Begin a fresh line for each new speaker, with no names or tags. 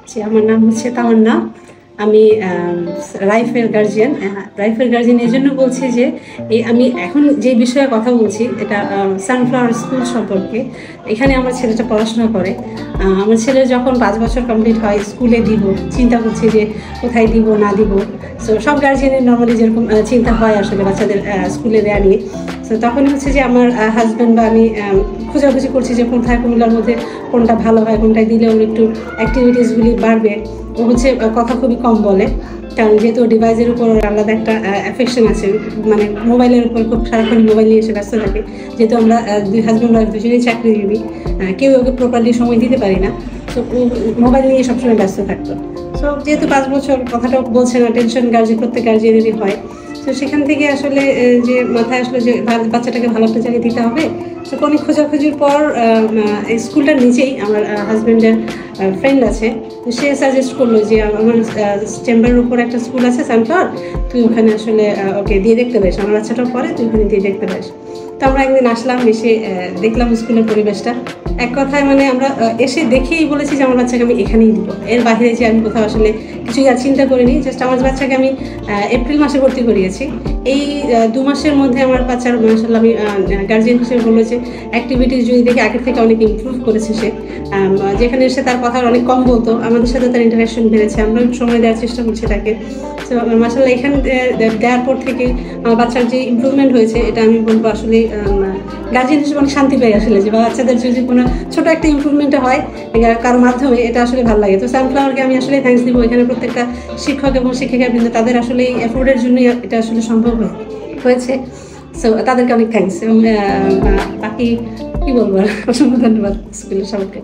জি, আমার নাম হচ্ছে তামান্না। আমি রাইফের গার্জিয়ান। রাইফের গার্জিয়ান এই জন্য বলছি যে আমি এখন যে বিষয়ে কথা বলছি এটা সানফ্লাওয়ার স্কুল সম্পর্কে। এখানে আমার ছেলেটা পড়াশোনা করে। আমার ছেলে যখন 5 বছর কমপ্লিট হয় স্কুলে দিব, চিন্তা করছি যে কোথায় দিব না দিব। সো সব গার্জিয়ানের নর্মালি যেরকম চিন্তা হয় আসলে বাচ্চাদের স্কুলে দেওয়া নিয়ে। সো তখন হচ্ছে যে আমার হাজব্যান্ড বা আমি খোঁজাখুঁজি করছি যে কোথায় কোনগুলোর মধ্যে কোনটা ভালো হয়, কোনটায় দিলে ওর একটু অ্যাক্টিভিটিসগুলি বাড়বে। ও হচ্ছে কথা খুবই কম বলে, কারণ যেহেতু ডিভাইসের উপর আলাদা একটা অ্যাফেকশন আছে, মানে মোবাইলের উপর খুব সারাক্ষণ মোবাইল নিয়ে এসে ব্যস্ত থাকে। যেহেতু আমরা দুই হাজব্যান্ড ওয়াইফ দুজনেই চাকরিজীবী, কেউ ওকে প্রপারলি সময় দিতে পারি না। তো মোবাইল নিয়ে সবসময় ব্যস্ত থাকতো। সো যেহেতু 5 বছর কথাটা বলছে না, টেনশন গার্জিয়ান প্রত্যেক গার্জিয়ানেরই হয়। তো সেখান থেকে আসলে যে মাথায় আসলে যে বাচ্চাটাকে ভালো একটা জায়গায় দিতে হবে। তো অনেক খোঁজাখুঁজির পর স্কুলটার নিচেই আমার হাজব্যান্ডের ফ্রেন্ড আছে, সে সাজেস্ট করলো যে আমার চেম্বারের উপর একটা স্কুল আছে সানফ্লাওয়ার, তুই ওখানে আসলে ওকে দিয়ে দেখতে পারিস, আমার বাচ্চাটাও পরে, তুই ওখানে দিয়ে দেখতে পারিস। তো আমরা একদিন আসলাম, এসে দেখলাম স্কুলের পরিবেশটা। এক কথায় মানে আমরা এসে দেখেই বলেছি যে আমার বাচ্চাকে আমি এখানেই দিব, এর বাইরে যে আমি কোথাও আসলে কিছুই আর চিন্তা করিনি। জাস্ট আমার বাচ্চাকে আমি এপ্রিল মাসে ভর্তি করিয়েছি। এই 2 মাসের মধ্যে আমার বাচ্চার মাশাআল্লাহ আমি গার্জিয়ান হিসেবে বলবো যে অ্যাক্টিভিটিস যদি দেখি আগের থেকে অনেক ইমপ্রুভ করেছে সে। যেখানে এসে তার কথা অনেক কম বলতো, আমাদের সাথে তার ইন্টারাকশন বেড়েছে, আমরা সময় দেওয়ার চেষ্টা করছি তাকে। তো মাশাআল্লাহ এখানে দেওয়ার পর থেকে আমার বাচ্চার যে ইমপ্রুভমেন্ট হয়েছে, এটা আমি বলবো আসলে গার্জিয়ান হিসেবে অনেক শান্তি পাই আসলে, যে বাচ্চাদের যদি কোনো ছোটো একটা ইমপ্রুভমেন্ট হয় কারোর মাধ্যমে, এটা আসলে ভালো লাগে। তো সানফ্লাওয়ারকে আমি আসলে থ্যাঙ্কস দিব। এখানে প্রত্যেকটা শিক্ষক এবং শিক্ষিকা বৃন্দ, তাদের আসলে এই এফোর্টের জন্যই এটা আসলে সম্ভব হয়েছে। সো তাদেরকে অনেক থ্যাঙ্কস। এবং বাকি কী বলবো, অসংখ্য ধন্যবাদ স্কুলের সবাইকে।